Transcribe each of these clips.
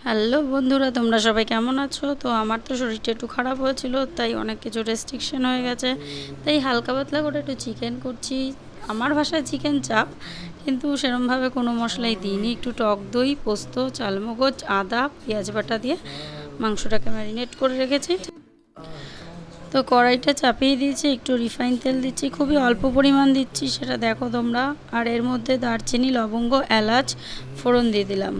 Hello বন্ধুরা, তোমরা সবাই কেমন আছো? তো আমার তো শরীরটা একটু খারাপ হয়েছিল, তাই অনেক কিছু রেস্ট্রিকশন হয়ে গেছে, তাই হালকা পাতলা করে একটু চিকেন করছি। আমার ভাষায় চিকেন চাপ, কিন্তু সেরমভাবে কোনো মশলাই দিইনি। একটু টক দই, পোস্ত, চালমগজ, আদা, পেঁয়াজ বাটা দিয়ে মাংসটাকে ম্যারিনেট করে রেখেছি। তো কড়াইটা চাপিয়ে দিয়েছি, একটু রিফাইন তেল দিচ্ছি, খুবই অল্প পরিমাণ দিচ্ছি, সেটা দেখো তোমরা। আর এর মধ্যে দারচিনি, লবঙ্গ, এলাচ ফোড়ন দিয়ে দিলাম।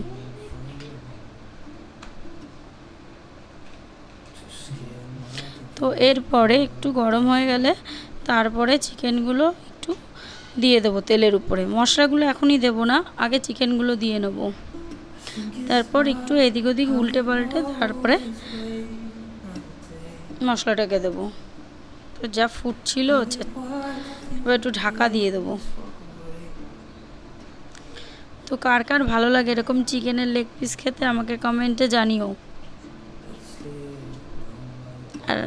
তো এরপরে একটু গরম হয়ে গেলে তারপরে চিকেনগুলো একটু দিয়ে দেবো তেলের উপরে। মশলাগুলো এখনই দেবো না, আগে চিকেনগুলো দিয়ে নেব। তারপর একটু এদিক ওদিক উল্টে পাল্টে তারপরে মশলাটাকে দেবো। তো যা ফুটছিল এবার একটু ঢাকা দিয়ে দেবো। তো কার কার ভালো লাগে এরকম চিকেনের লেগ পিস খেতে আমাকে কমেন্টে জানিও। আর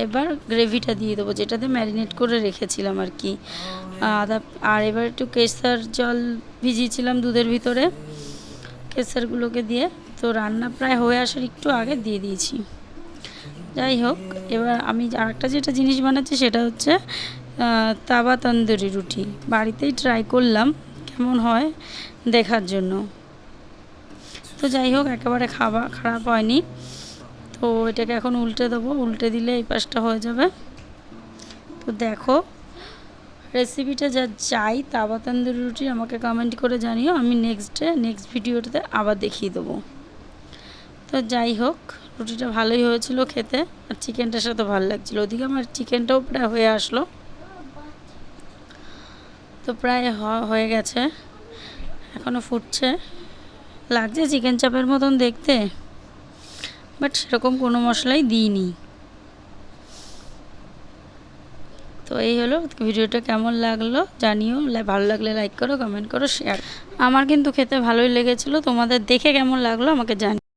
এবার গ্রেভিটা দিয়ে দেবো, যেটাতে ম্যারিনেট করে রেখেছিলাম আর কি। আর এবার একটু কেশর জল ভিজিয়েছিলাম দুধের ভিতরে, কেশরগুলোকে দিয়ে। তো রান্না প্রায় হয়ে আসার একটু আগে দিয়ে দিয়েছি। যাই হোক, এবার আমি আরেকটা যেটা জিনিস বানাচ্ছি সেটা হচ্ছে তাওয়া তন্দুরি রুটি। বাড়িতেই ট্রাই করলাম কেমন হয় দেখার জন্য। তো যাই হোক, একেবারে খারাপ হয়নি। তো এটাকে এখন উল্টে দেবো, উল্টে দিলে এই পাশটা হয়ে যাবে। তো দেখো, রেসিপিটা যা চাই তাওয়া তন্দুরি রুটি আমাকে কমেন্ট করে জানিও, আমি নেক্সট ভিডিওটাতে আবার দেখিয়ে দেবো। তো যাই হোক, রুটিটা ভালোই হয়েছিল খেতে, আর চিকেনটার সাথে ভালো লাগছিলো। ওদিকে আমার চিকেনটাও প্রায় হয়ে আসলো। তো প্রায় হয়ে গেছে, এখনও ফুটছে। লাগছে চিকেন চাপের মতন দেখতে, বাট সেরকম কোনো মশলাই দিইনি। তো এই হলো ভিডিওটা, কেমন লাগলো জানিও। ভালো লাগলে লাইক করো, কমেন্ট করো, শেয়ার। আমার কিন্তু খেতে ভালোই লেগেছিলো, তোমাদের দেখে কেমন লাগলো আমাকে জানিও।